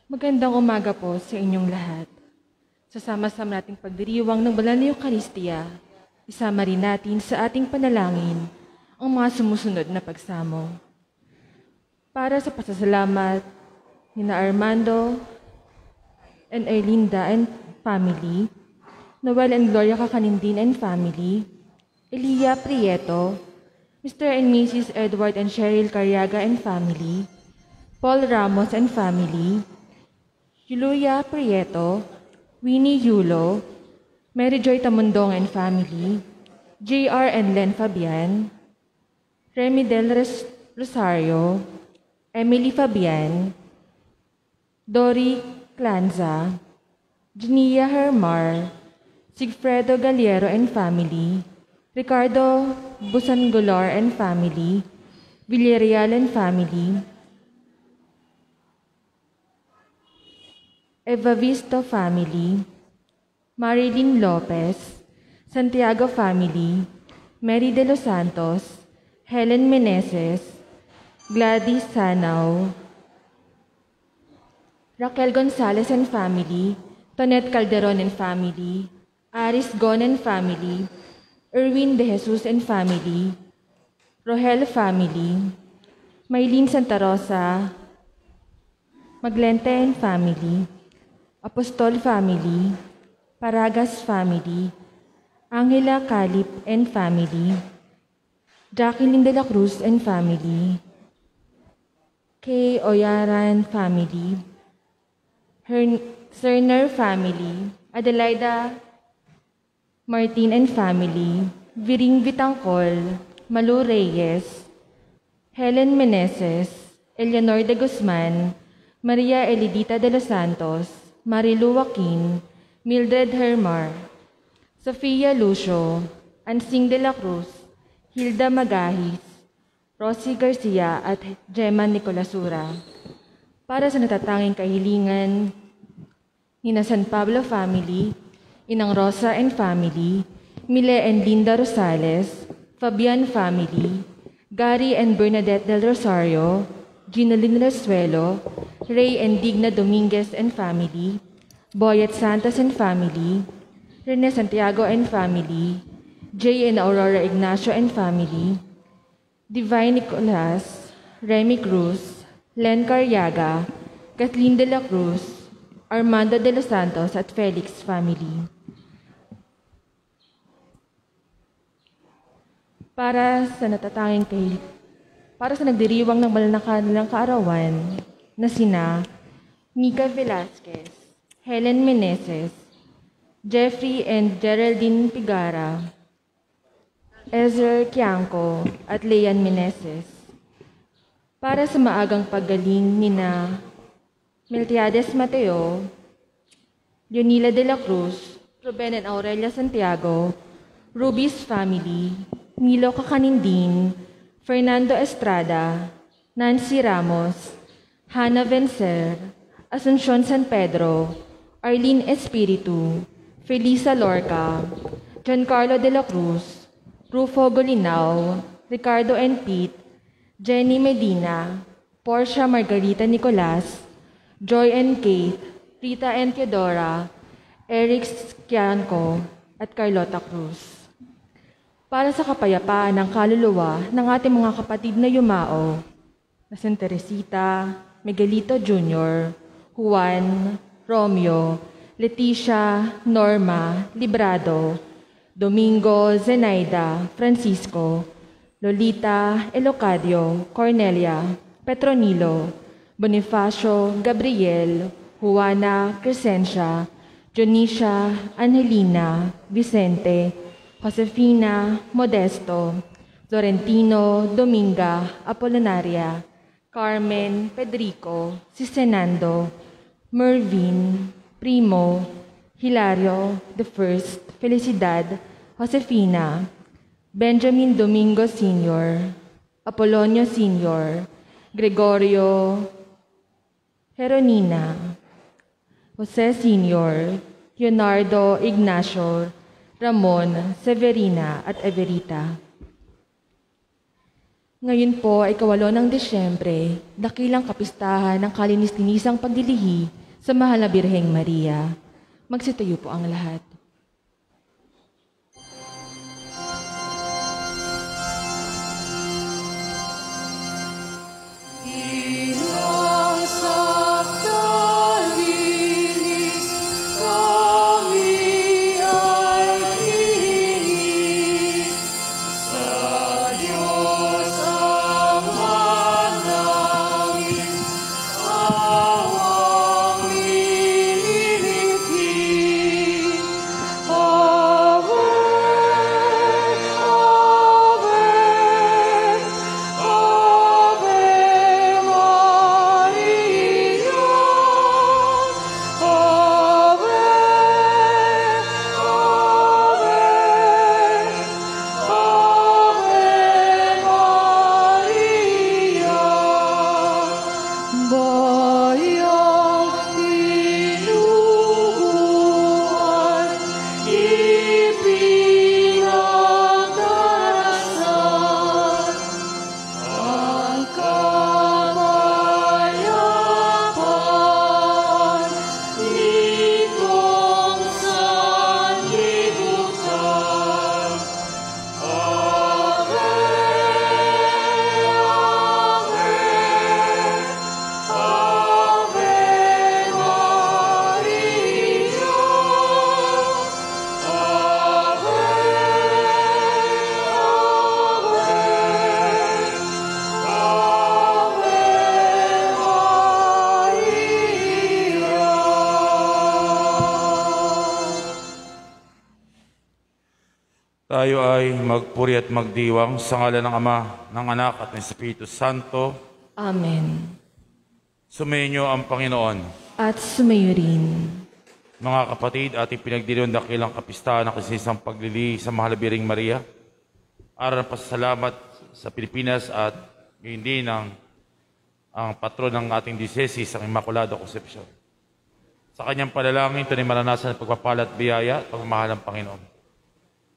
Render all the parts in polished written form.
Magandang umaga po sa inyong lahat. Sa sama-sama nating pagdiriwang ng banal na Eucharistia, isama rin natin sa ating panalangin ang mga sumusunod na pagsamo. Para sa pasasalamat ni Armando and Erlinda and family, Noel and Gloria Kakanindin and family, Elia Prieto, Mr. and Mrs. Edward and Cheryl Carriaga and family, Paul Ramos and family, Julia Prieto, Winnie Yulo, Mary Joy Tamundong and family, J.R. and Len Fabian, Remy Del Rosario, Emily Fabian, Dory Clanza, Jania Hermar, Sigfredo Galiero and family, Ricardo Busangolor and family, Villarreal and family, Eva Visto family, Marilyn Lopez, Santiago family, Mary de los Santos, Helen Meneses, Gladys Sanaw, Raquel Gonzalez and family, Tonette Calderon and family, Aris Gon and family, Erwin De Jesus and family, Rohel family, Maylene Santa Rosa, Maglente and family, Apostol family, Paragas family, Angela Calip and family, Jacqueline de la Cruz and family, Kay Oyaran family, Cerner family, Adelaida Martin and family, Viring Vitangcol, Malu Reyes, Helen Meneses, Eleanor de Guzman, Maria Elidita de los Santos, Marilu Joaquin, Mildred Hermar, Sofia Lucio, Ansing de la Cruz, Hilda Magahis, Rosie Garcia at Gemma Nicolasura. Para sa natatanging kahilingan ni na San Pablo family, Inang Rosa and family, Mile and Linda Rosales, Fabian family, Gary and Bernadette del Rosario, Ginalyn Resuelo, Ray and Digna Dominguez and family, Boyet Santos and family, Rene Santiago and family, Jay and Aurora Ignacio and family, Divine Nicolas, Remy Cruz, Len Carriaga, Kathleen de la Cruz, Armando de los Santos at Felix family. Para sa nagdiriwang ng banal na kanilang kaarawan na sina Mika Velasquez, Helen Meneses, Jeffrey and Geraldine Pigara, Ezra Kiangco at Leanne Meneses. Para sa maagang paggaling nina Meltiades Mateo, Leonila de la Cruz, Ruben and Aurelia Santiago, Ruby's family, Milo Kakanindin, Fernando Estrada, Nancy Ramos, Hannah Vencer, Asuncion San Pedro, Arlene Espiritu, Felisa Lorca, Giancarlo de la Cruz, Rufo Golinao, Ricardo and Pete, Jenny Medina, Portia Margarita Nicolas, Joy and Kate, Rita and Theodora, Eric Skianco, at Carlota Cruz. Para sa kapayapaan ng kaluluwa ng ating mga kapatid na yumao, na San Teresita, Miguelito Jr., Juan, Romeo, Leticia, Norma, Librado, Domingo, Zenaida, Francisco, Lolita, Elocadio, Cornelia, Petronilo, Bonifacio, Gabriel, Juana, Crescencia, Dionisia, Angelina, Vicente, Josefina, Modesto, Florentino, Dominga, Apolinaria, Carmen, Pedrico, Sisenando, Mervin, Primo, Hilario, The First, Felicidad, Josefina, Benjamin Domingo Sr., Apolonio Sr., Gregorio, Jeronina, Jose Sr., Leonardo Ignacio, Ramon, Severina at Everita. Ngayon po ay 8 ng Disyembre, dakilang kapistahan ng kalinis-linisang pagdilihi sa Mahal na Birheng Maria. Magsitayo po ang lahat. Tayo ay magpuri at magdiwang sa ngalan ng Ama, ng Anak at ng Espiritu Santo. Amen. Sumainyo ang Panginoon. At sumayo rin. Mga kapatid, ating pinagdiriwang dakilang kapistahan ng kasisang paglili sa Mahal na Birheng Maria. Araw ng pasasalamat sa Pilipinas at ngayon din ang patron ng ating diocese, ang Immaculada Concepcion. Sa kanyang panalangin, ito ay maranasan ng pagpapala at biyaya at pagmamahal ng Panginoon.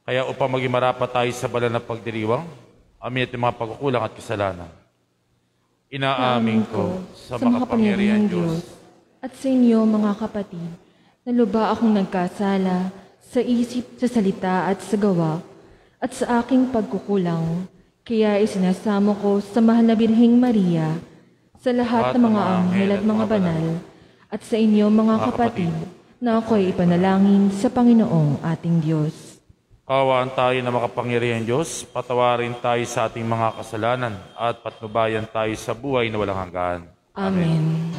Kaya upang maging marapat tayo sa banal na pagdiriwang, amin at mga pagkukulang at kasalanan. Inaamin ko sa makapangyarihan Diyos at sa inyo mga kapatid, na luba akong nagkasala sa isip, sa salita at sa gawa, at sa aking pagkukulang, kaya isinasamo ko sa Mahal na Birheng Maria, sa lahat ng mga anghel at mga banal, at sa inyo mga kapatid, na ako'y ipanalangin sa Panginoong ating Diyos. Kawaan tayo na makapangyarihan Diyos, patawarin tayo sa ating mga kasalanan at patnubayan tayo sa buhay na walang hanggan. Amen.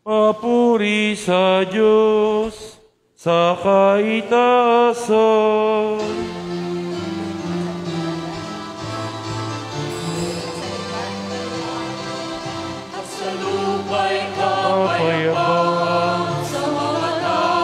Papuri sa Diyos sa kaitaasan. At sa lupa'y kapayapaan sa mga tao.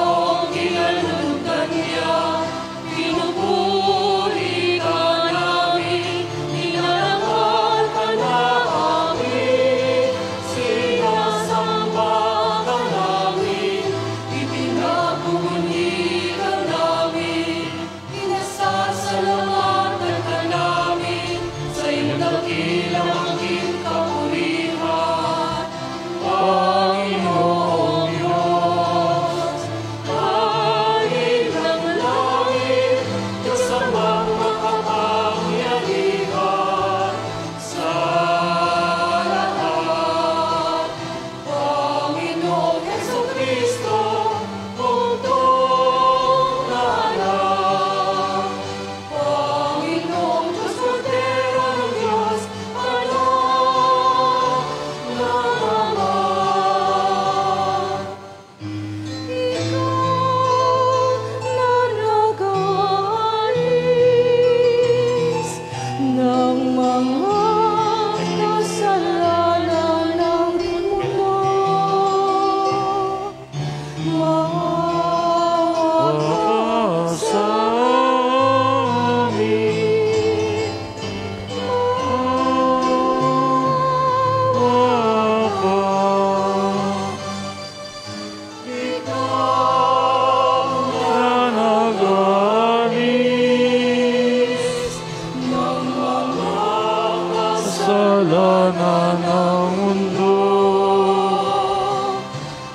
kasalanan ng mundo.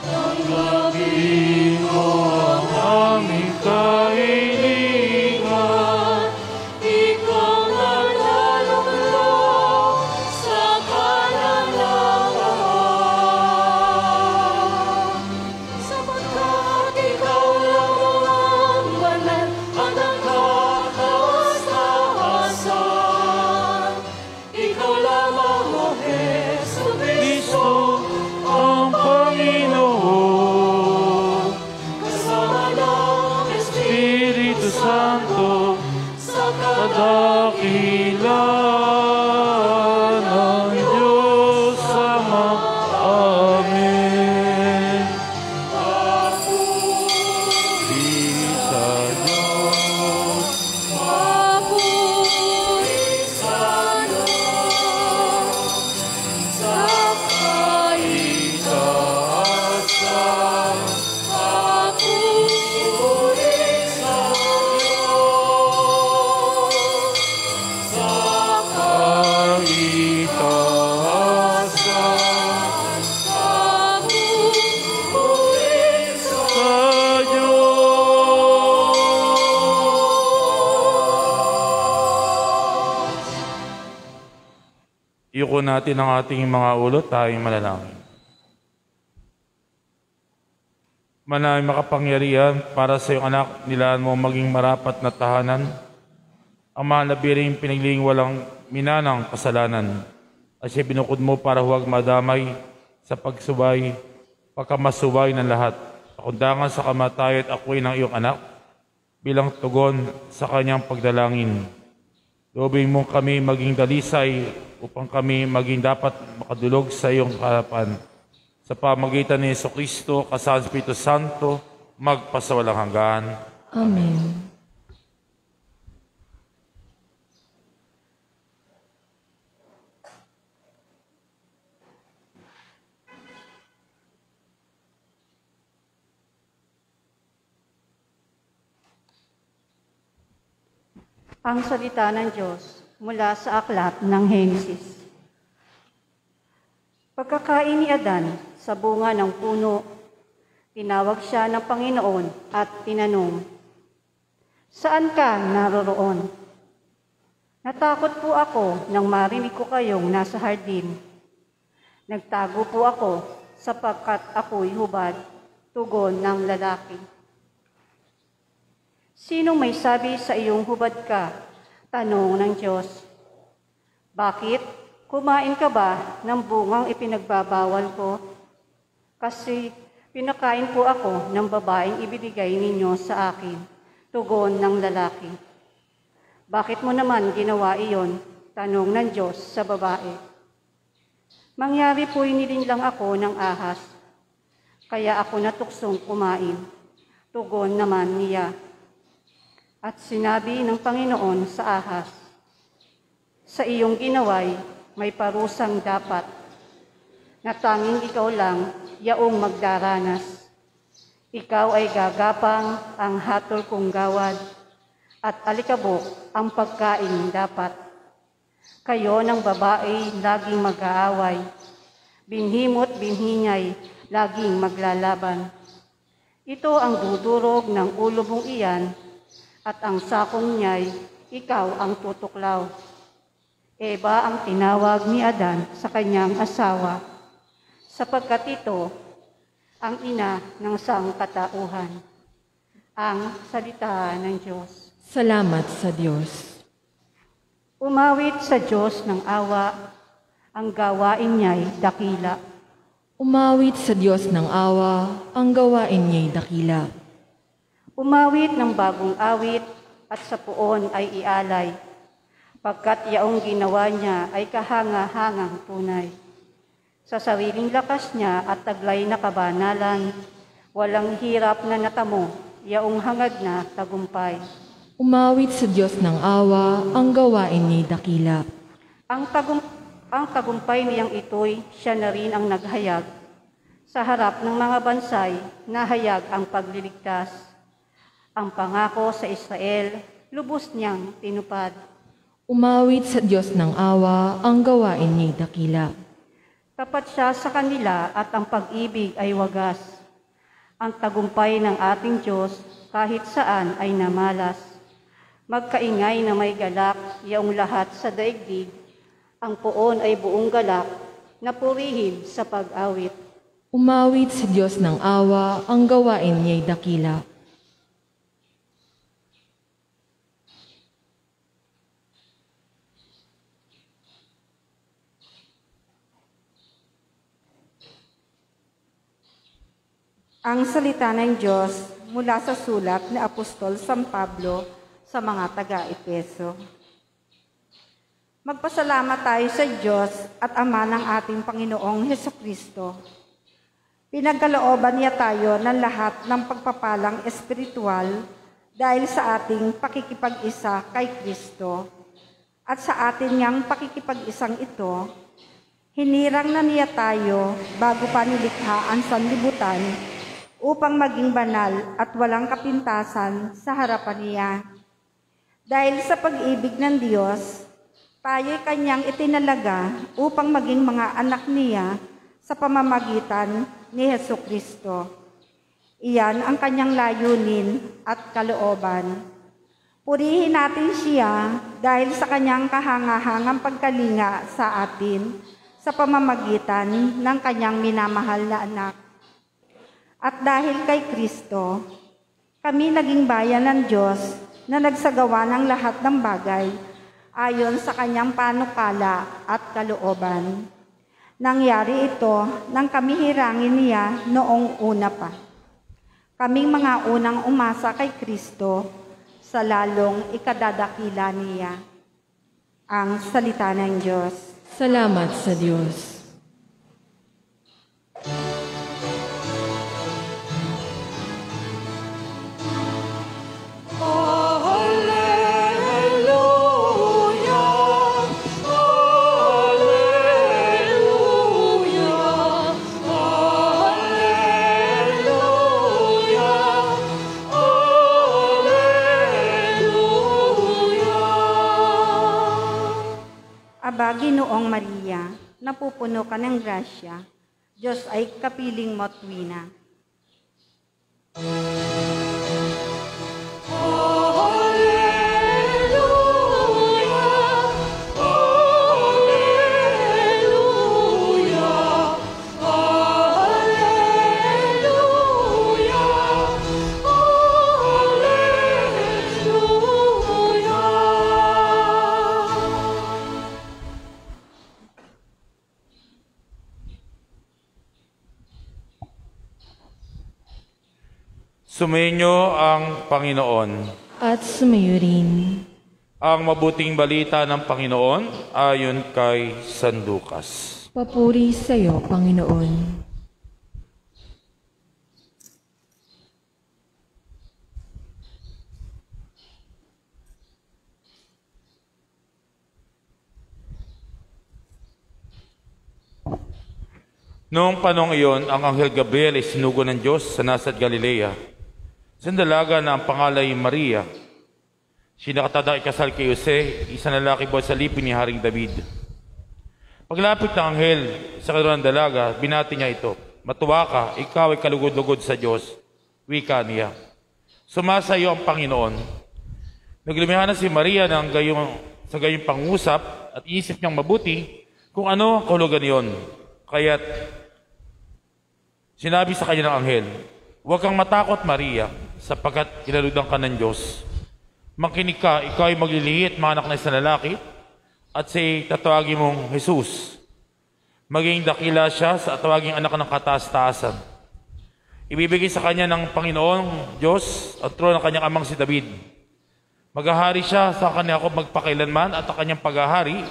Tanggapin mo ang aming kahilingan. Ikaw na lalong sa kalalawan. Sapagkat ikaw lamang ang banal at ang kataas-taasan. Ikaw lamang, O Jesucristo, ang Panginoon. Kasama ng Espiritu Santo sa kadakilaan ng Diyos Ama. Amen. Papuri sa Diyos. Papuri sa Diyos. Sa kaitaasan. Papuri sa Diyos. Sa kaitaasan. Papuri sa Diyos. Iyuko natin ang ating mga ulo, tayong manalangin. Manay makapangyarihan para sa iyong anak, nilaan mo maging marapat na tahanan, ang mga labiring pinagling walang minanang kasalanan, at siya binukod mo para huwag madamay sa pagsubay, pagkamasubay ng lahat. Pakundangan sa kamatayan at ako'y ng iyong anak, bilang tugon sa kanyang pagdalangin. Loobin mo kami maging dalisay upang kami maging dapat makadulog sa iyong harapan. Sa pamagitan ni Jesucristo, kasama ng Espiritu Santo, magpasawalang hanggan. Amen. Ang salita ng Diyos mula sa aklat ng Henesis. Pagkakain ni Adan sa bunga ng puno, tinawag siya ng Panginoon at tinanong, "Saan ka naroroon?" "Natakot po ako nang marinig ko kayong nasa hardin. Nagtago po ako sapagkat ako'y hubad," tugon ng lalaki. "Sinong may sabi sa iyong hubad ka?" tanong ng Diyos. "Bakit? Kumain ka ba ng bungang ipinagbabawal ko? Kasi pinakain po ako ng babaeng ibinigay ninyo sa akin," tugon ng lalaki. "Bakit mo naman ginawa iyon?" tanong ng Diyos sa babae. "Mangyari po'y nilinlang ako ng ahas, kaya ako natuksong kumain," tugon naman niya. At sinabi ng Panginoon sa ahas, "Sa iyong ginaway may parusang dapat, na tanging ikaw lang yaong magdaranas. Ikaw ay gagapang ang hatol kong gawad, at alikabok ang pagkain dapat. Kayo ng babae laging mag-aaway, binhimo't binhinyay laging maglalaban. Ito ang dudurog ng ulo mong iyan, at ang sakong niya'y ikaw ang tutuklaw." Eva ang tinawag ni Adan sa kanyang asawa, sapagkat ito ang ina ng sangkatauhan. Ang salita ng Diyos. Salamat sa Diyos. Umawit sa Diyos ng awa, ang gawain niya'y dakila. Umawit sa Diyos ng awa, ang gawain niya'y dakila. Umawit ng bagong awit at sa puon ay ialay, pagkat yaong ginawa niya ay kahanga-hangang tunay. Sa sariling lakas niya at taglay na kabanalan, walang hirap na natamo, yaong hangad na tagumpay. Umawit sa Diyos ng awa, ang gawain niya'y dakila. Ang tagumpay niyang ito'y siya na rin ang naghayag. Sa harap ng mga bansay, nahayag ang pagliligtas. Ang pangako sa Israel, lubos niyang tinupad. Umawit sa Diyos ng awa, ang gawain niya'y dakila. Tapat siya sa kanila at ang pag-ibig ay wagas. Ang tagumpay ng ating Diyos kahit saan ay namalas. Magkaingay na may galak, yaong lahat sa daigdig. Ang poon ay buong galak, na purihin sa pag-awit. Umawit sa Diyos ng awa, ang gawain niya'y dakila. Ang salita ng Diyos mula sa sulat ni Apostol San Pablo sa mga taga-Efeso. Magpasalamat tayo sa Diyos at Ama ng ating Panginoong Hesukristo. Pinagkalooban niya tayo ng lahat ng pagpapalang espiritual dahil sa ating pakikipag-isa kay Kristo. At sa atin niyang pakikipag-isang ito, hinirang na niya tayo bago pa nilikha ang sanlibutan upang maging banal at walang kapintasan sa harapan niya. Dahil sa pag-ibig ng Diyos, tayo'y kanyang itinalaga upang maging mga anak niya sa pamamagitan ni Hesukristo. Iyan ang kanyang layunin at kalooban. Purihin natin siya dahil sa kanyang kahangahangang pagkalinga sa atin sa pamamagitan ng kanyang minamahal na anak. At dahil kay Kristo, kami naging bayan ng Diyos na nagsagawa ng lahat ng bagay ayon sa kanyang panukala at kalooban. Nangyari ito nang kami hirangin niya noong una pa. Kaming mga unang umasa kay Kristo sa lalong ikadadakila niya. Ang salita ng Diyos. Salamat sa Diyos. Aba, Ginoong Maria, napupuno ka ng grasya, Diyos ay kapiling mo't wina. Sumainyo ang Panginoon. At sumayo rin. Ang mabuting balita ng Panginoon ayon kay San Lucas. Papuri sa iyo, Panginoon. Noong panong iyon, ang Anghel Gabriel ay sinugo ng Diyos sa Nazaret, Galilea. Sa dalaga na ang pangalan ay Maria. Siya nakatadang ikasal kay Jose, isang lalaki buhat sa lipin ni Haring David. Paglapit ng anghel sa kanuran ng dalaga, binati niya ito. Matuwa ka, ikaw ay kalugod-lugod sa Diyos. Wika niya. Sumasa iyo ang Panginoon. Naglumihan na si Maria sa gayong pangusap at isip niyang mabuti kung ano ang kahulugan niyon. Kaya't sinabi sa kanya ng anghel, huwag kang matakot, Maria, sapagkat kinaludan ka ng Diyos. Makinig ka, ikaw ay maglilihi at maanak na isang lalaki, at si tatawagin mong Jesus. Maging dakila siya sa tawaging anak ng kataas-taasan. Ibibigay sa kanya ng Panginoon Diyos ang trono ng kanyang amang si David. Maghahari siya sa kanya ako magpakailanman at ang kanyang paghahari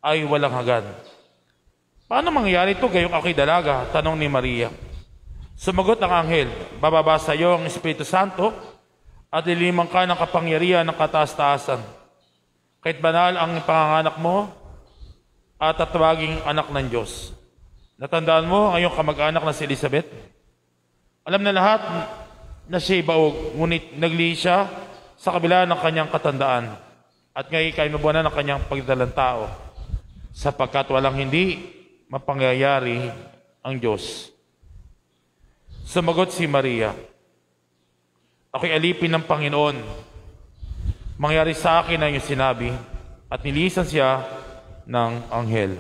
ay walang hanggan. Paano mangyayari ito gayong ako'y dalaga? Tanong ni Maria. Sumagot ang anghel, bababa sa iyo ang Espiritu Santo at lilimang ka ng kapangyarihan ng kataas-taasan. Kahit banal ang panganganak mo at tatawaging anak ng Diyos. Natandaan mo ang iyong kamag-anak na si Elizabeth? Alam na lahat na siya'y baog, ngunit naglihi siya sa kabila ng kanyang katandaan. at ngayon kainubuan ng kanyang pagdalang tao, sapagkat walang hindi mapangyayari ang Diyos. Sumagot si Maria, ako'y alipin ng Panginoon. Mangyari sa akin ang iyong sinabi, at nilisan siya ng anghel.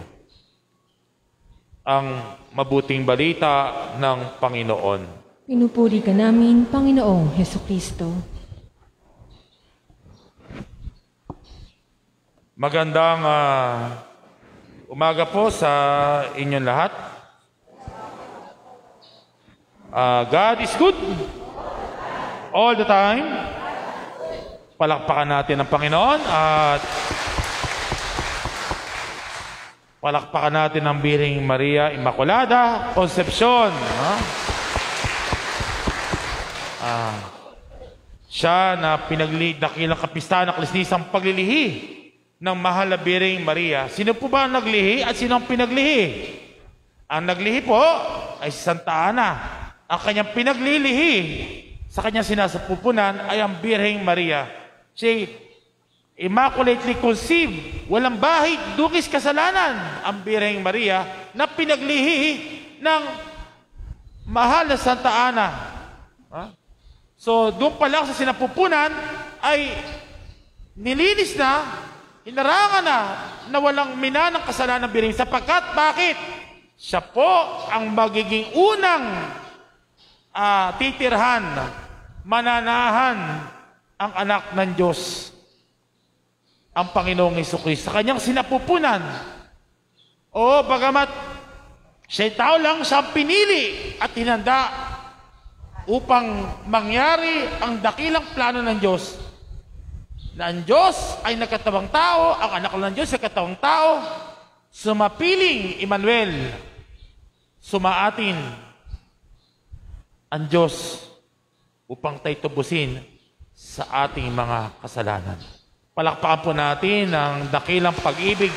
Ang mabuting balita ng Panginoon. Pinupuri ka namin, Panginoong Hesukristo. Magandang umaga po sa inyong lahat. God is good all the time. Palakpakan natin ang Panginoon at palakpakan natin ang Biring Maria Immaculada Concepcion. Siya na dakilang kapistahan ng kalisnisang paglilihi ng mahal na Biring Maria. Sino po ba ang naglihi at sino ang pinaglihi? Ang naglihi po ay si Santa Ana. Ang kanyang pinaglilihi sa kanyang sinasapupunan ay ang Birheng Maria. She immaculately conceived, walang bahid, dugis kasalanan, ang Birheng Maria na pinaglihi ng mahal na Santa Ana. So doon pa lang sa sinapupunan ay nilinis na, inarangan na walang minanang kasalanan ng Birheng, sapagkat bakit? Siya po ang magiging unang titirhan, mananahan ang anak ng Diyos, ang Panginoong Hesukristo, sa kanyang sinapupunan. O bagamat siya'y tao lang, siyang pinili at hinanda upang mangyari ang dakilang plano ng Diyos, na ang Diyos ay nagkatawang tao, ang anak ng Diyos ay nagkatawang tao, sumapiling Emmanuel, sumaatin ang Diyos upang tayo tubusin sa ating mga kasalanan. Palakpakan po natin ang dakilang pag-ibig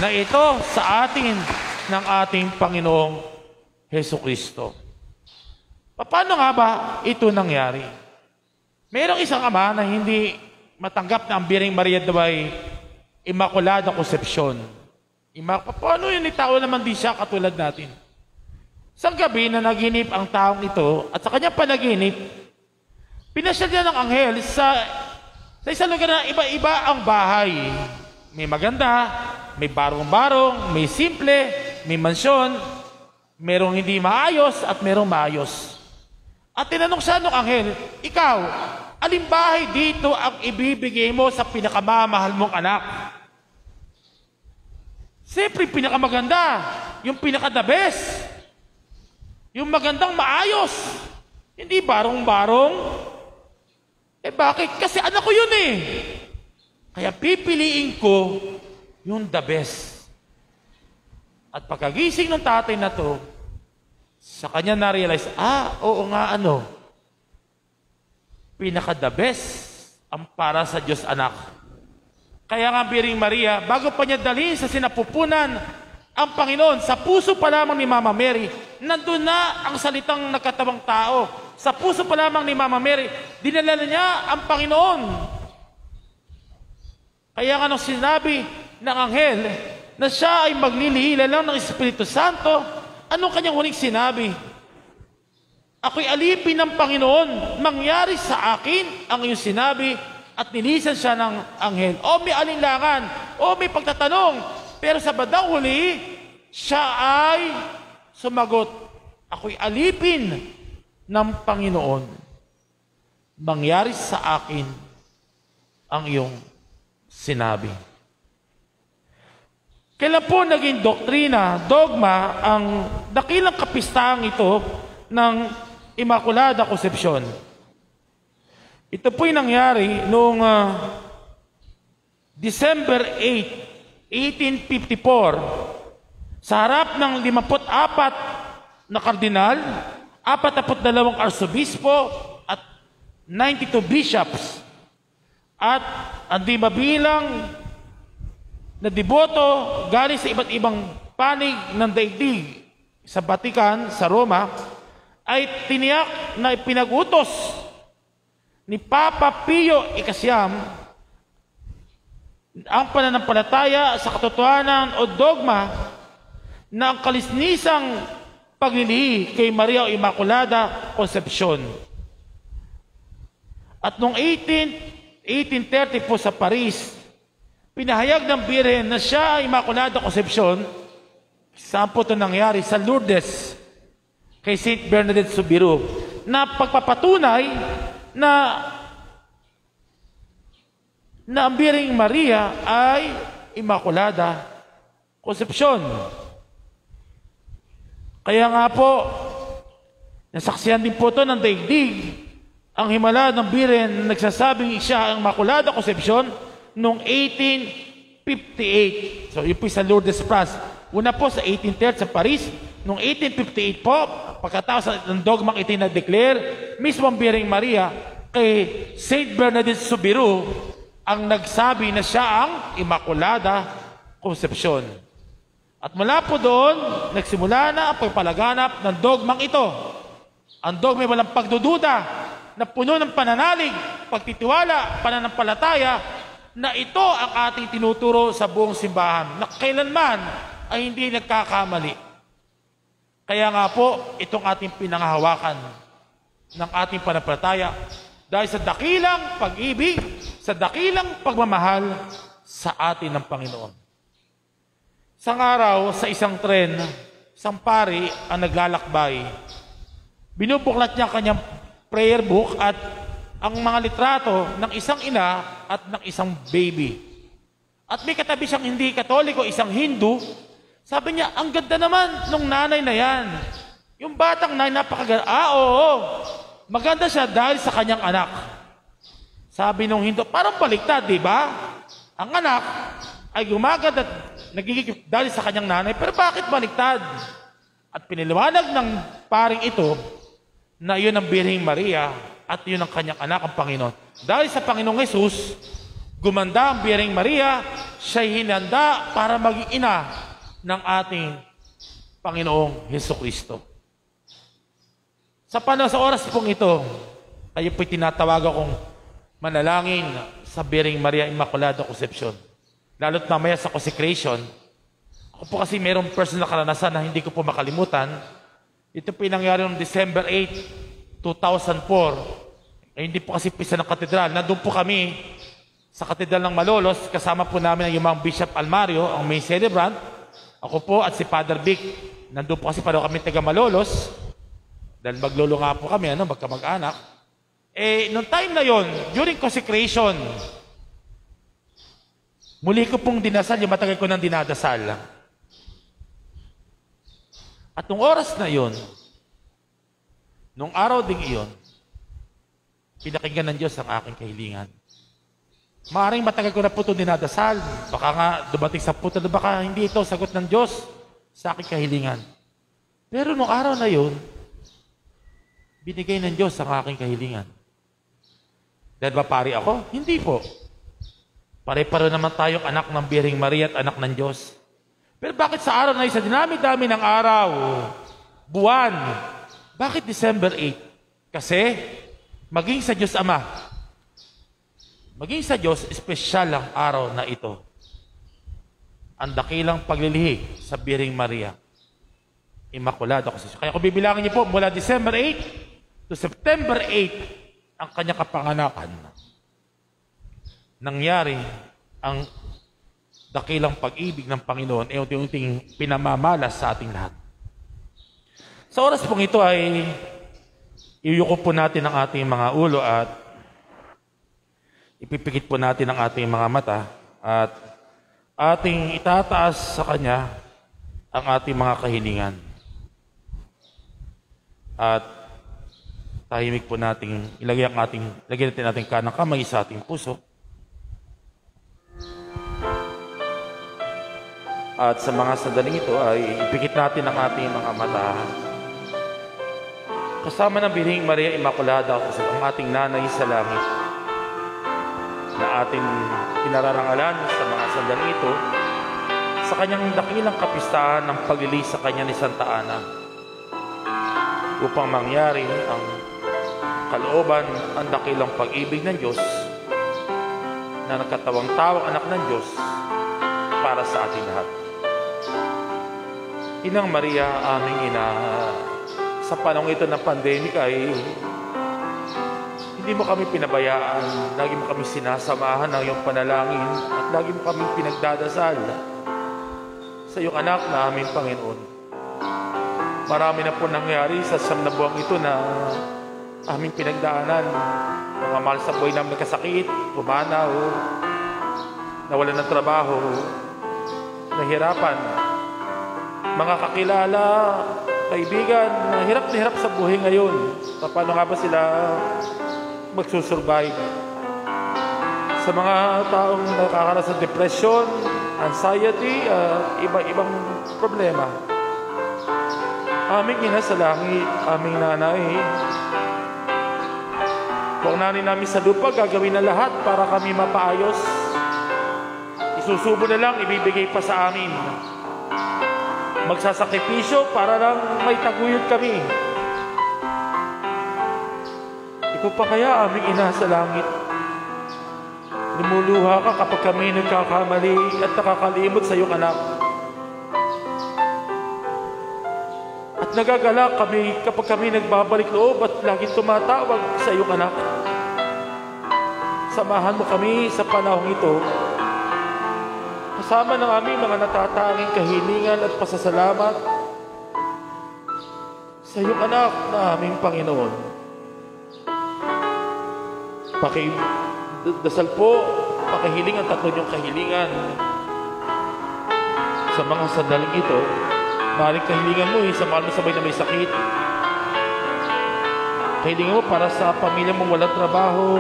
na ito sa atin ng ating Panginoong Hesukristo. Paano nga ba ito nangyari? Mayroong isang ama na hindi matanggap na ang Birheng Maria daw ay Immaculada Concepcion. Paano yun? Tao naman din siya katulad natin. Isang gabi na naginip ang taong ito at sa kanyang panaginip, pinasyal niya ng anghel sa isang lugar na iba-iba ang bahay. May maganda, may barong-barong, may simple, may mansyon, merong hindi maayos at merong maayos. At tinanong siya ng anghel, ikaw, alin bahay dito ang ibibigay mo sa pinakamamahal mong anak? Siyempre, pinakamaganda, yung pinaka-the best, yung magandang maayos, hindi barong-barong. Bakit? Kasi anak ko yun eh. Kaya pipiliin ko yung the best. At pagkagising ng tatay na to, sa kanya na-realize, oo nga pinaka-the best ang para sa Diyos anak. Kaya nga Birheng Maria, bago pa niya dalhin sa sinapupunan ang Panginoon, sa puso pa lamang ni Mama Mary, nandun na ang salitang nagkatawang tao. Sa puso pa lamang ni Mama Mary, dinala niya ang Panginoon. Kaya nga nung sinabi ng anghel na siya ay maglilihila lang ng Espiritu Santo, anong kanyang huling sinabi? Ako'y alipin ng Panginoon, mangyari sa akin ang iyong sinabi, at nilisan siya ng anghel. O may alinlangan, o may pagtatanong, pero sa bandang huli, siya ay sumagot, ako'y alipin ng Panginoon. Mangyari sa akin ang iyong sinabi. Kailan po naging doktrina, dogma, ang dakilang kapistahang ito ng Immaculada Concepcion? Ito po'y nangyari noong December 8, 1854, sa harap ng 54 na kardinal, 42 arsobispo at 92 bishops, at ang di mabilang na deboto galing sa iba't ibang panig ng daigdig sa Vatican, sa Roma, ay tiniyak na ipinag-utos ni Papa Pio Ikasyam ang pananampalataya sa katotohanan o dogma na ang kalisnisang paglilihi kay Maria o Immaculada Concepcion. At noong 1830 po sa Paris, pinahayag ng Birhen na siya ay Immaculada Concepcion. Saan po ito nangyari? Sa Lourdes, kay Saint Bernadette Soubirous, na pagpapatunay na ang Birheng Maria ay Immaculada Concepcion. Kaya nga po, nasaksihan din po ito ng daigdig ang himala ng Birhen na nagsasabing siya ang Immaculada Concepcion noong 1858. So, yun po sa Lourdes, France. Una po sa 1830 sa Paris. Noong 1858 po, pagkatapos ng dogmang itinadeclare, mismo ang Birheng Maria kay Saint Bernadette Soubirous ang nagsabi na siya ang Immaculada Concepcion. At mula po doon, nagsimula na ang pagpalaganap ng dogmang ito. Ang dogma ay walang pagdududa, na puno ng pananalig, pagtitiwala, pananampalataya, na ito ang ating tinuturo sa buong simbahan, na kailanman ay hindi nagkakamali. Kaya nga po, itong ating pinangahawakan ng ating pananampalataya dahil sa dakilang pag-ibig, sa dakilang pagmamahal sa atin ng Panginoon. Isang araw, sa isang tren, isang pari ang naglalakbay. Binubuklat niya kanyang prayer book at ang mga litrato ng isang ina at ng isang baby. At may katabi siyang hindi Katoliko, isang Hindu. Sabi niya, ang ganda naman nung nanay na yan. Yung batang nanay, napakaganda. Oo. Maganda siya dahil sa kanyang anak. Sabi nung Hindu, parang baliktad, di ba? Ang anak ay gumaganda at nagiging dahil sa kanyang nanay, pero bakit baliktad? At piniliwanag ng paring ito na yun ang Birheng Maria at yun ang kanyang anak, ang Panginoon. Dahil sa Panginoong Jesus, gumanda ang Birheng Maria, siya'y hinanda para maging ina ng ating Panginoong Hesukristo. Sa oras pong ito, tayo po'y tinatawag akong manalangin sa Birheng Maria Immaculada Concepcion. Lalo't mamaya sa consecration, ako po kasi mayroong personal karanasan na hindi ko po makalimutan. Ito po yung nangyari noong December 8, 2004. Hindi po kasi pisa ng katedral. Nandun po kami sa katedral ng Malolos. Kasama po namin ang Yumang Bishop Almario, ang main celebrant. Ako po at si Father Vic. Nandun po kasi pareho kami taga Malolos. Dahil maglolo nga po kami, magkamag-anak. Noong time na yon, during consecration, muli ko pong dinasal, yung matagal ko nang dinadasal. At nung oras na yon, nung araw ding iyon, pinakinggan ng Diyos ang aking kahilingan. Maaaring matagal ko na po ito dinadasal. Baka nga dumating sa puto na baka hindi ito sagot ng Diyos sa aking kahilingan. Pero nung araw na yon, binigay ng Diyos ang aking kahilingan. Dahil ba pari ako? Hindi po. Pare-pare naman tayong anak ng Birheng Maria at anak ng Diyos. Pero bakit sa araw na isa, dinami-dami ng araw, buwan, bakit December 8? Kasi, maging sa Diyos Ama, maging sa Diyos, espesyal ang araw na ito. Ang dakilang paglilihi sa Birheng Maria, Immaculada Concepcion. Kaya kung bibilangin niyo po, mula December 8 to September 8, ang kanyang kapanganakan, nangyari ang dakilang pag-ibig ng Panginoon ay unti-unting pinamamalas sa ating lahat. Sa oras pong ito ay iyuko po natin ang ating mga ulo at ipipikit po natin ang ating mga mata at ating itataas sa Kanya ang ating mga kahilingan. At tahimik po natin, lagyan natin ating kanang kamay sa ating puso. At sa mga sandaling ito ay ipikit natin ang ating mga mata. Kasama ng Birheng Maria Immaculada, ang ating nanay sa langit, na ating pinararangalan sa mga sandaling ito sa kanyang dakilang kapistahan ng paglili sa kanya ni Santa Ana upang mangyari ang kalooban, ang dakilang pag-ibig ng Diyos na nagkatawang tawang anak ng Diyos para sa ating lahat. Inang Maria, aming ina, sa panahon ito ng pandemic ay hindi mo kami pinabayaan. Lagi mo kami sinasamahan ng iyong panalangin at lagi mo kami pinagdadasal sa iyong anak na aming Panginoon. Marami na po nangyari sa 9 na buwang ito na aming pinagdaanan. Mga mahal sa buhay namin kasakit, pumanaw, nawalan ng trabaho, nahirapan. Mga kakilala, kaibigan, na hirap sa buhay ngayon. Paano nga ba sila magsusurvive? Sa mga taong nakakaranas ng depression, anxiety, iba-ibang problema. Aming ina sa langit, aming nanay, kung nanin namin sa lupa, gagawin na lahat para kami mapaayos. Isusubo na lang, ibibigay pa sa amin. Magsasakripisyo para lang may taguyod kami. Ikaw pa kaya, aming ina sa langit, lumuluha ka kapag kami nagkakamali at nakakalimot sa iyong anak. At nagagalak kami kapag kami nagbabalik loob at laging tumatawag sa iyong anak. Samahan mo kami sa panahong ito, kasama ng aming mga natatanging kahilingan at pasasalamat sa iyong anak na aming Panginoon. Dasal po, pakihiling ang 3 niyong kahilingan sa mga sandaling ito. Maaaring kahilingan mo, sa mahal mo sabay na may sakit. Kahilingan mo para sa pamilya mong walang trabaho,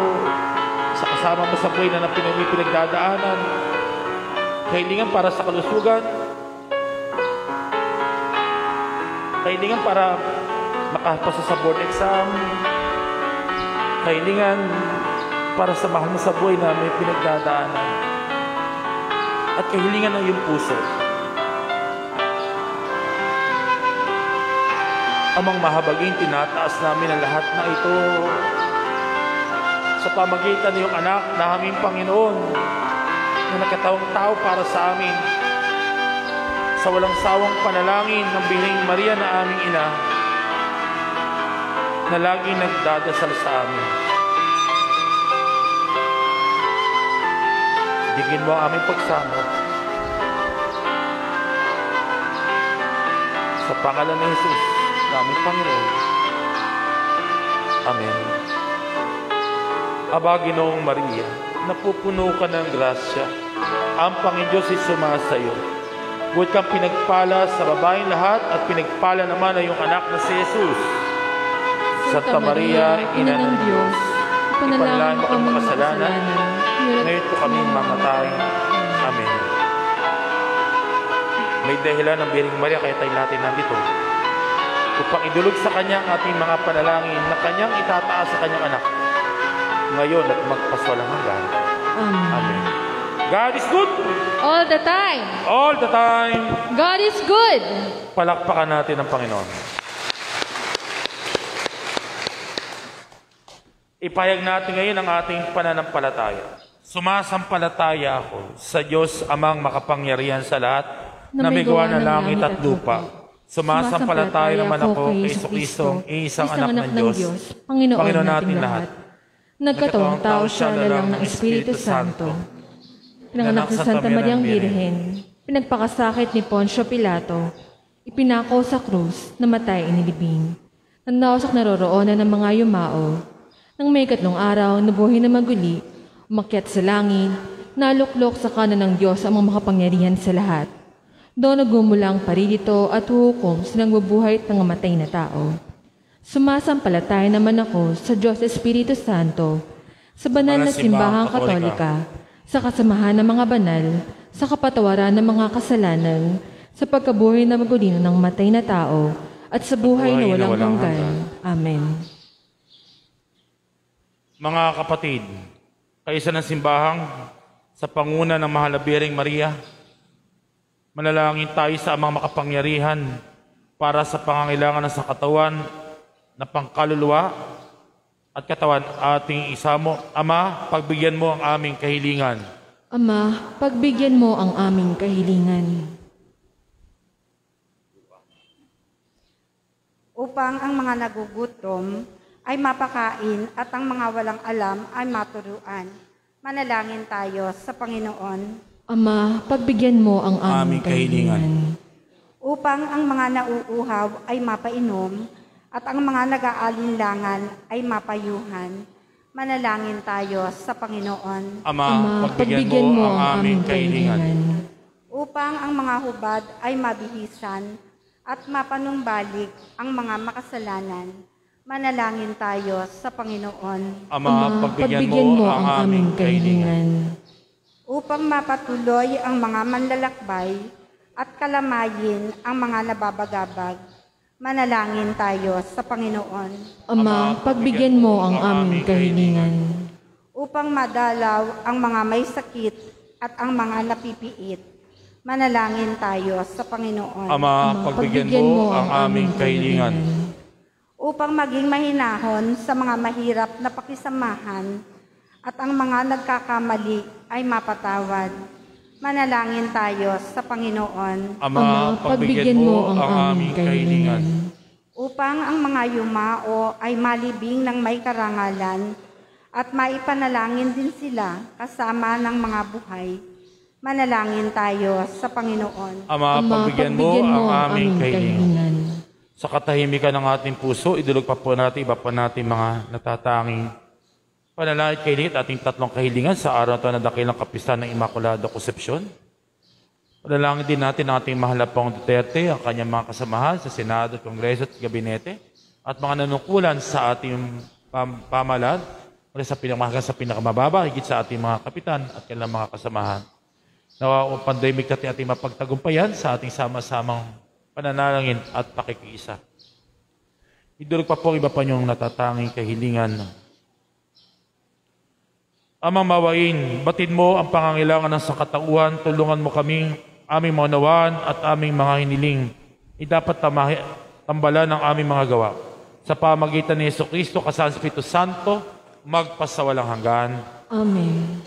sa kasama mo sa buhay na may pinagdadaanan. Kahilingan para sa kalusugan. Kahilingan para makapasa sa board exam. Kahilingan para sa mahal mo sa buhay na may pinagdadaanan. At kahilingan ng iyong puso. Amang mahabagin, tinataas namin ang lahat na ito sa pamagitan ng iyong anak na aming Panginoon na nagkatawang tao para sa amin. Sa walang sawang panalangin ng Birheng Maria na aming ina na lagi nagdadasal sa amin. Digin mo ang aming pagsama. Sa pangalan ni Jesus, aming Panginoon. Amen. Aba, Ginoong Maria, napupuno ka ng grasya. Ang Panginoon Diyos ay sumasayo. Buhat kang pinagpala sa babaeng lahat at pinagpala naman ay iyong anak na si Jesus. Santa Maria, Ina ng Diyos, ipanalangin mo kami makasalanan, ngayon po kami mamatay. Amen. May dahilan ng Birheng Maria kaya tayo natin nandito. Upang idulog sa Kanya ang ating mga panalangin na Kanyang itataas sa Kanyang anak ngayon at magpaswalang hanggan. Amen. God is good. All the time. All the time. God is good. Palakpakan natin ang Panginoon. Ipahayag natin ngayon ang ating pananampalataya. Sumasampalataya ako sa Diyos Amang makapangyarihan sa lahat na may gawa ng langit at lupa. Sumasampalataya naman ako kay Jesucristo, isang anak ng Diyos, Panginoon natin lahat. Nagkatawang tao siya lalang ng Espiritu Santo. Pinanganak sa Santa Mariang Birhen, pinagpakasakit ni Poncio Pilato, ipinako sa krus, namatay inilibing. Nandaos sa naroroonan ng mga yumao. Nang may 3 araw, nabuhay na maguli, umakyat sa langit, naluklok sa kanan ng Diyos ang mga makapangyarihan sa lahat. Doon nagmumulang paririto at huhukom sa nangbubuhay at nangamatay na tao. Sumasampalataya naman ako sa Diyos Espiritu Santo, sa banal na simbahang katolika, sa kasamahan ng mga banal, sa kapatawaran ng mga kasalanan, sa pagkabuhay na magulino ng matay na tao, at sa buhay na walang hanggan. Amen. Mga kapatid, kaisa ng simbahang sa panguna ng Mahal na Birheng Maria, manalangin tayo sa Amang makapangyarihan para sa pangangailangan ng sa katawan na pangkaluluwa at katawan ating isamo. Ama, pagbigyan mo ang aming kahilingan. Ama, pagbigyan mo ang aming kahilingan. Upang ang mga nagugutom ay mapakain at ang mga walang alam ay maturuan. Manalangin tayo sa Panginoon. Ama, pagbigyan mo ang aming kahilingan. Upang ang mga nauuhaw ay mapainom at ang mga nag-aalinlangan ay mapayuhan. Manalangin tayo sa Panginoon. Ama, pagbigyan mo ang aming kahilingan. Upang ang mga hubad ay mabihisan at mapanumbalik ang mga makasalanan. Manalangin tayo sa Panginoon. Ama, pagbigyan mo ang aming kahilingan. Upang mapatuloy ang mga manlalakbay at kalamayin ang mga nababagabag. Manalangin tayo sa Panginoon. Ama, pagbigyan mo ang aming kahilingan. Upang madalaw ang mga may sakit at ang mga napipiit. Manalangin tayo sa Panginoon. Ama, pagbigyan mo ang aming kahilingan. Upang maging mahinahon sa mga mahirap na pakisamahan at ang mga nagkakamali ay mapatawad. Manalangin tayo sa Panginoon. Ama, pagbigyan mo ang aming kahilingan. Upang ang mga yumao ay malibing ng may karangalan at maipanalangin din sila kasama ng mga buhay. Manalangin tayo sa Panginoon. Ama, pagbigyan mo ang aming kahilingan. Sa katahimikan ng ating puso, idulog pa po natin, iba pa natin mga natatanging panalangin kahilingan, ating tatlong kahilingan sa araw na dakilang kapistahan ng Immaculada Concepcion. Panalangin din natin ang ating mahal na Pangulong Duterte, ang kanyang mga kasamahan sa Senado, Kongreso at Gabinete, at mga nanungkulan sa ating pamahalaan, mula sa pinakamababa, higit sa ating mga kapitan at kanilang mga kasamahan. Nawa ang pandemic natin ating mapagtagumpayan sa ating sama-samang pananalangin at pakikiisa. Idulog pa po iba pa niyong natatanging kahilingan. Amang mawain, batid mo ang pangangailangan ng sangkatauhan, tulungan mo kaming aming mga nawaan at aming mga hiniling. Dapat tambalan ng aming mga gawa. Sa pamagitan ni Jesucristo, kasama ng Espiritu Santo, magpasawalang hanggan. Amen.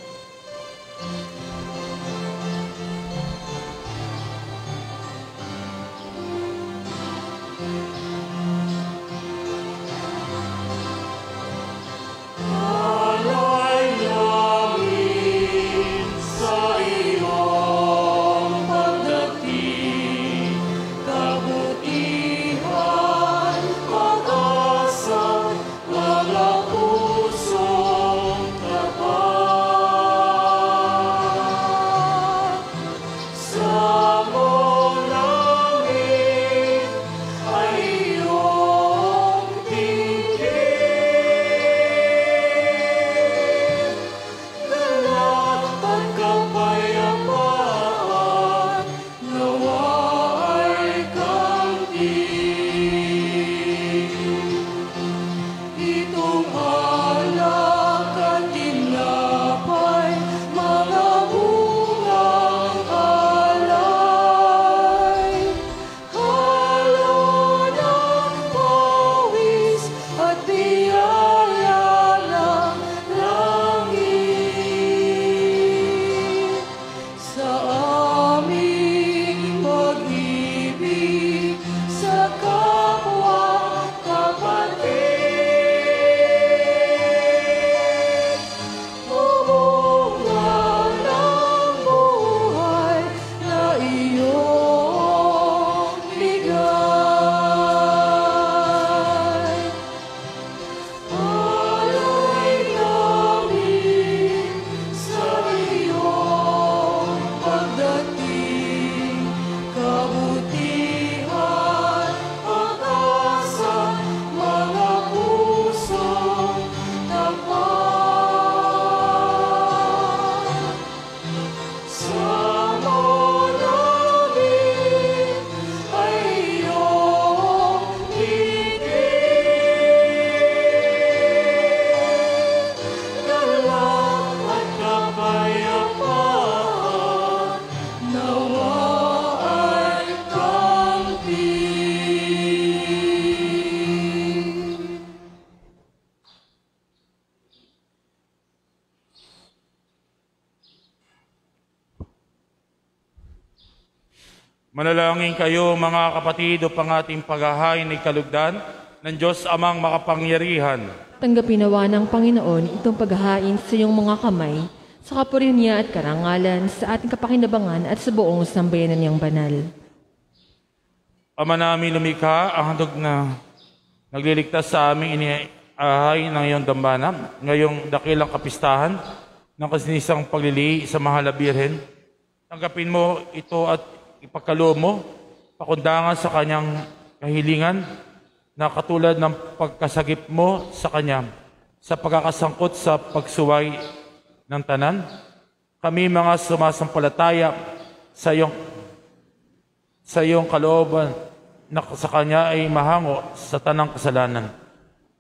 Manalangin kayo mga kapatid upang ating paghahain ay kalugdan ng Diyos Amang makapangyarihan. Tanggapin nawa ng Panginoon itong paghahain sa iyong mga kamay, sa kapurihan niya at karangalan, sa ating kapakinabangan at sa buong sambayanan niyang banal. Ama namin lumikha, ang handog na nagliligtas sa aming iniahay ng iyong dambana, ngayong dakilang kapistahan ng kasinisang paglili sa mahal na Birhen. Tanggapin mo ito at ipagkaloob mo, pakundangan sa kanyang kahilingan na katulad ng pagkasagip mo sa kanya sa pagkakasangkot sa pagsuway ng tanan. Kami mga sumasampalataya sa iyong kalooban na sa kanya ay mahango sa tanang kasalanan.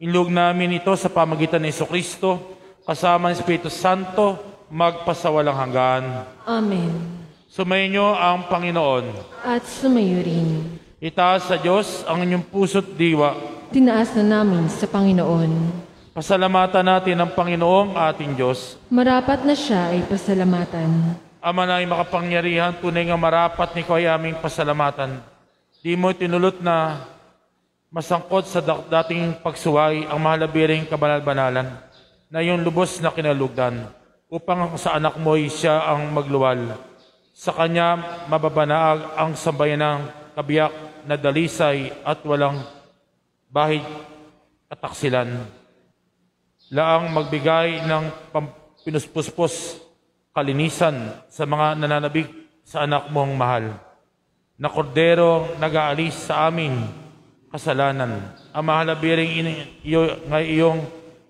Inlug namin ito sa pamagitan ng Jesucristo kasama ng Espiritu Santo magpasawalang hanggan. Amen. Sumayin ang Panginoon. At sumayo rin. Itaas sa Diyos ang inyong puso't diwa. Tinaas na namin sa Panginoon. Pasalamatan natin ang Panginoong ating Diyos. Marapat na siya ay pasalamatan. Ama na ay makapangyarihan, tunay nga marapat ni ko ay aming pasalamatan. Di mo tinulot na masangkot sa dating pagsuway ang mahalabiring kabanal-banalan na iyong lubos na kinalugdan upang sa anak mo ay siya ang magluwal. Sa kanya mababanaag ang sambayanang kabiyak na dalisay at walang bahid kataksilan. Laang magbigay ng pinuspuspos kalinisan sa mga nananabig sa anak mong mahal, na kordero nag-aalis sa aming kasalanan. Ang mahalabiring iyong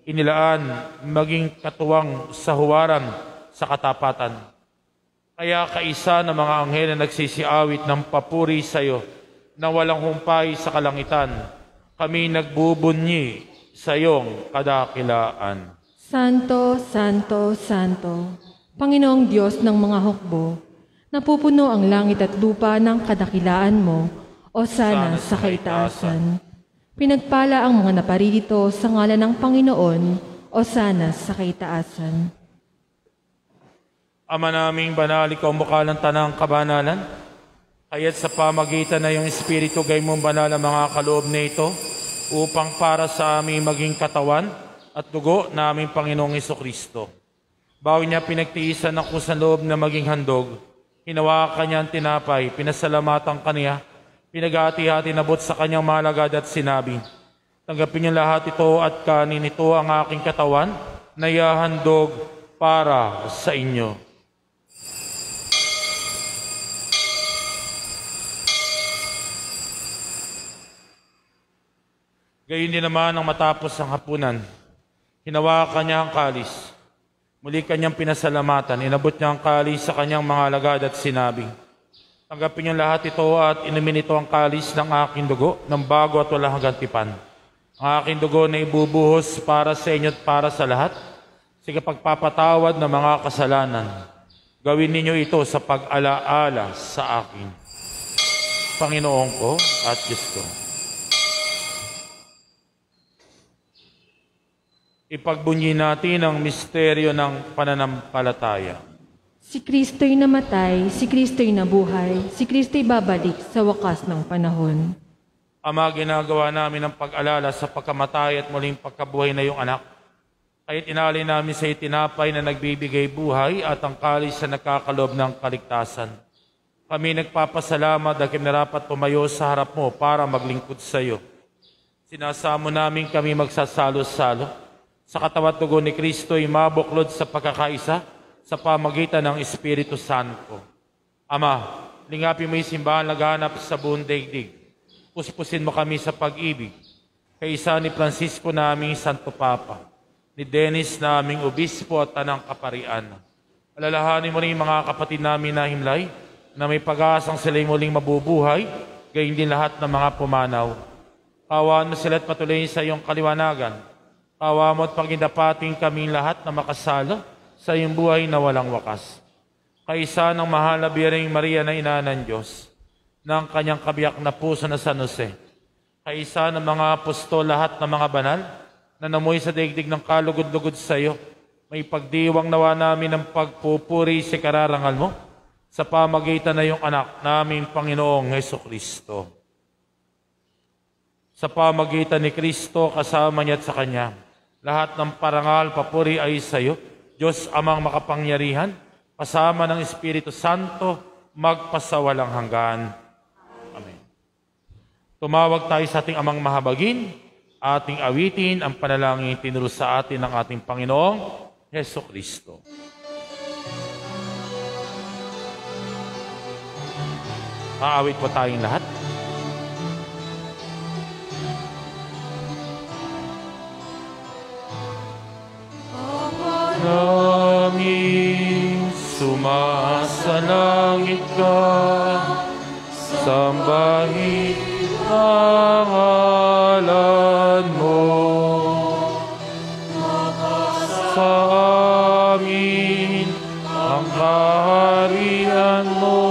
inilaan maging katuwang sa huwaran sa katapatan. Kaya kaisa ng mga anghel na nagsisiawit ng papuri sa iyo na walang humpay sa kalangitan, kami nagbubunyi sa iyong kadakilaan. Santo, Santo, Santo, Panginoong Diyos ng mga hukbo, napupuno ang langit at lupa ng kadakilaan mo, o sana sa kaitaasan. Pinagpala ang mga naparirito sa ngalan ng Panginoon, o sana sa kaitaasan. Ama naming banal, ikaw mukha ng tanang kabanalan, kaya't sa pamagitan na iyong Espiritu gay mong banal ang mga kaloob na ito, upang para sa aming maging katawan at dugo na aming Panginoong Jesucristo. Bago niya pinagtiisan ng kusang loob na maging handog, hinawakan niya ang tinapay, pinasalamatan kaniya, pinag-ati-hati nabot sa kanyang malagad at sinabi, tanggapin niyo lahat ito at kanin ito ang aking katawan na ihahandog para sa inyo. Gayon din naman ang matapos ang hapunan, hinawakan niya ang kalis. Muli kanyang pinasalamatan, inabot niya ang kalis sa kanyang mga alagad at sinabi, tanggapin niyo lahat ito at inumin ito ang kalis ng aking dugo ng bago at walang hanggang tipan. Ang aking dugo na ibubuhos para sa inyo at para sa lahat, sa pagpapatawad ng mga kasalanan. Gawin ninyo ito sa pag-alaala sa akin. Panginoon ko at Diyos ko. Ipagbunyi natin ang misteryo ng pananampalataya. Si Kristo'y namatay, si Kristo'y nabuhay, si Kristo'y babalik sa wakas ng panahon. Ama, ginagawa namin ang pag-alala sa pagkamatay at muling pagkabuhay na iyong anak. Kaya't inalay namin sa itinapay na nagbibigay buhay at ang kalis na nagkakalob ng kaligtasan. Kami nagpapasalamat dahil narapat tumayo sa harap mo para maglingkod sa iyo. Sinasamo namin kami magsasalo-salo sa katawan at dugo ni Kristo ay mabuklod sa pagkakaisa sa pamagitan ng Espiritu Santo. Ama, lingapin mo yung simbahan laganap sa buong daigdig. Puspusin mo kami sa pag-ibig. Kaisa ni Francisco naming Santo Papa, ni Dennis naming Obispo at Tanang Kaparian. Alalahanin mo rin mga kapatid namin na himlay na may pag-aasang sila'y muling mabubuhay, gayon din lahat ng mga pumanaw. Kawaan mo sila at patuloy sa iyong kaliwanagan. Kawa mo at pagindapating kaming lahat na makasalo sa iyong buhay na walang wakas. Kaisa ng mahal na Birheng Maria na ina ng Diyos, ng kanyang kabiyak na puso na San Jose. Kaisa ng mga apostol lahat ng mga banal na namuhay sa daigdig ng kalugod-lugod sa iyo. May pagdiwang nawa namin ng pagpupuri sa kararangal mo sa pamagitan na iyong anak naming Panginoong Hesukristo. Sa pamagitan ni Kristo, kasama niya at sa Kanya, lahat ng parangal, papuri ay sa iyo, Diyos Amang makapangyarihan, kasama ng Espiritu Santo, magpasawalang hanggan. Amen. Tumawag tayo sa ating Amang mahabagin, ating awitin ang panalangin tinuro sa atin ng ating Panginoong Hesukristo. Aawit po tayong lahat. Namin sumasalangit ka, sambahin ang ngalan mo. Sa amin ang kaharian mo,